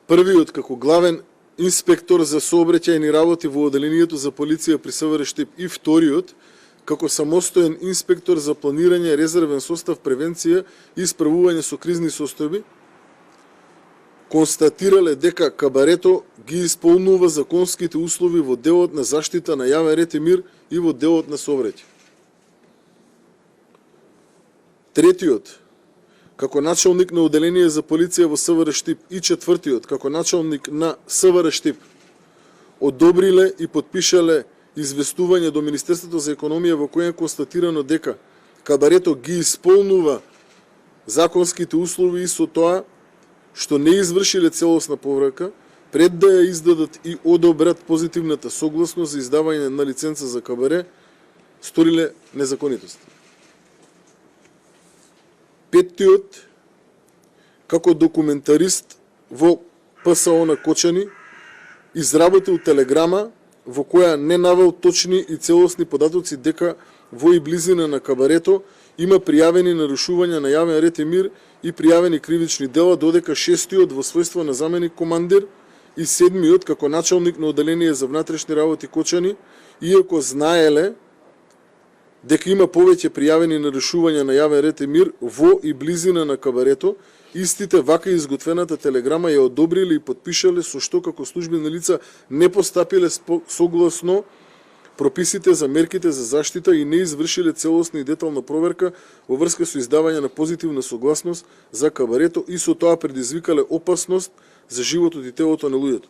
Првиот како главен инспектор за сообраќајни работи во одделението за полиција при СВР Штип и вториот како самостоен инспектор за планирање, резервен состав, превенција и справување со кризни состојби, констатирале дека кабарето ги исполнува законските услови во делот на заштита на јавен ред и мир и во делот на сообраќај. Третиот, како началник на одделение за полиција во СВР Штип и четвртиот, како началник на СВР Штип, одобриле и подпишале известување до Министерството за економија во кое е констатирано дека кабарето ги исполнува законските услови и со тоа што не извршиле целосна поврака, пред да ја издадат и одобрат позитивната согласност за издавање на лиценца за кабаре, сториле незаконитост. Петтиот, како документарист во ПСО на Кочани, изработил телеграма во која не навел точни и целосни податоци дека во и близина на кабарето има пријавени нарушувања на јавен ред и мир и пријавени кривични дела, додека шестиот во својство на заменик командир и седмиот како началник на одделение за внатрешни работи Кочани, иако знаеле дека има повеќе пријавени нарушувања на јавен ред и мир во и близина на кабарето, истите вака изготвената телеграма ја одобриле и подпишале, со што како службени лица не постапиле согласно прописите за мерките за заштита и не извршиле целосна и детална проверка во врска со издавање на позитивна согласност за кабарето и со тоа предизвикале опасност за животот и телото на луѓето.